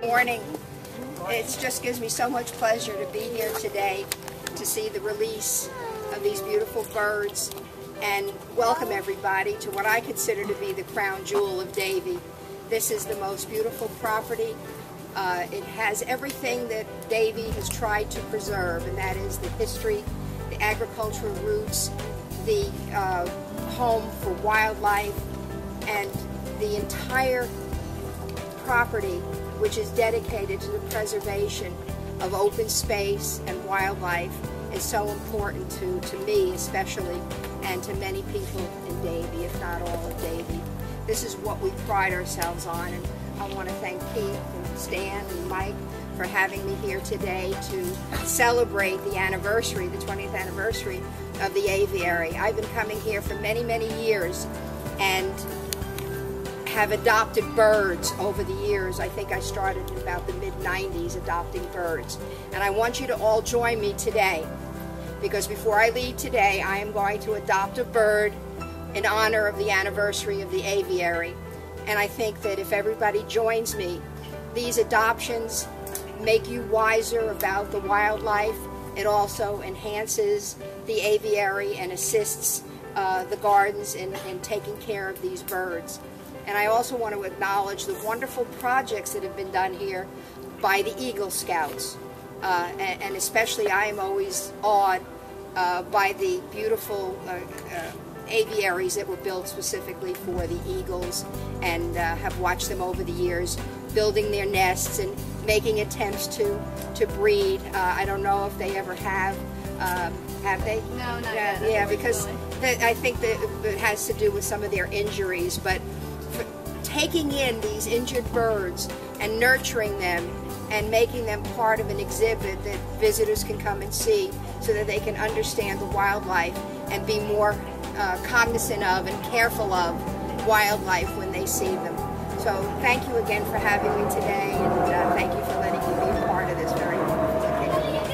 Morning. It just gives me so much pleasure to be here today to see the release of these beautiful birds and welcome everybody to what I consider to be the crown jewel of Davie. This is the most beautiful property. It has everything that Davie has tried to preserve, and that is the history, the agricultural roots, the home for wildlife, and the entire property, which is dedicated to the preservation of open space and wildlife, is so important to me especially, and to many people in Davie, if not all of Davie. This is what we pride ourselves on, and I want to thank Pete and Stan and Mike for having me here today to celebrate the anniversary, the 20th anniversary of the Aviary. I've been coming here for many, many years and have adopted birds over the years. I think I started in about the mid-90s adopting birds. And I want you to all join me today, because before I leave today, I am going to adopt a bird in honor of the anniversary of the Aviary. And I think that if everybody joins me, these adoptions make you wiser about the wildlife. It also enhances the aviary and assists the gardens in taking care of these birds. And I also want to acknowledge the wonderful projects that have been done here by the Eagle Scouts. And especially I am always awed by the beautiful aviaries that were built specifically for the eagles, and have watched them over the years building their nests and making attempts to breed. I don't know if they ever have they? No, not yet. Yeah, because I think that it has to do with some of their injuries, but taking in these injured birds and nurturing them and making them part of an exhibit that visitors can come and see so that they can understand the wildlife and be more cognizant of and careful of wildlife when they see them. So thank you again for having me today, and thank you for letting me be a part of this very wonderful occasion.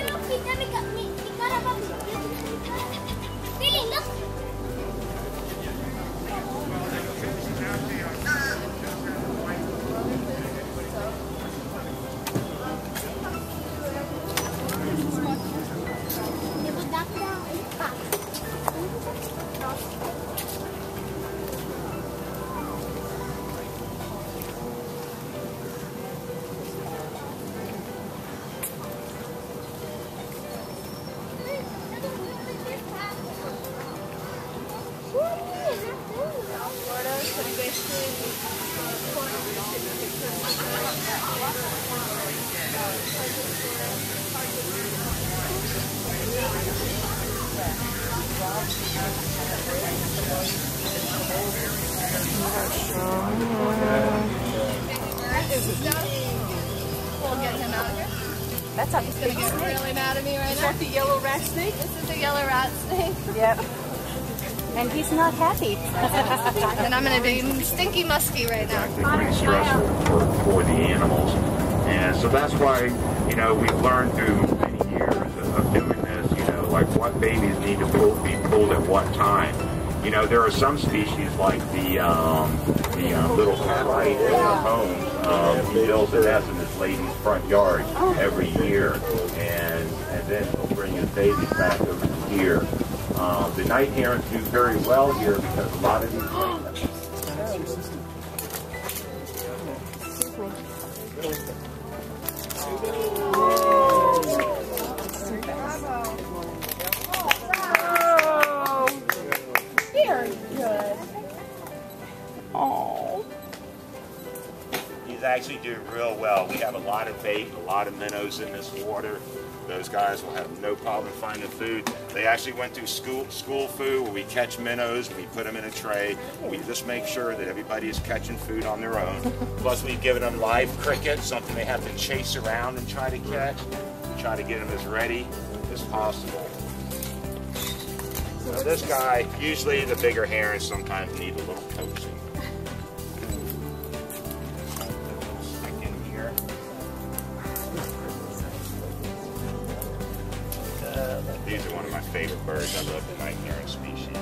We'll get him out here. That's a He's going to get really mad at me right now. Is that the yellow rat snake? This is a yellow rat snake. Yep. And he's not happy. And I'm going to be stinky musky right now. It's pretty stressful for the animals. And so that's why, you know, we've learned through many years of doing this, you know, like what babies need to be pulled at what time. You know, there are some species like the little cat in the home. He builds a nest in his lady's front yard every year, and then he'll bring his babies back over to here. The night herons do very well here because a lot of these He's actually doing real well. We have a lot of bait, a lot of minnows in this water. Those guys will have no problem finding food. They actually went through school food where we catch minnows, we put them in a tray. We just make sure that everybody is catching food on their own. Plus we've given them live cricket, something they have to chase around and try to catch. We try to get them as ready as possible. So this guy, usually the bigger herons sometimes need a little coaching. These are one of my favorite birds. I love the night heron species.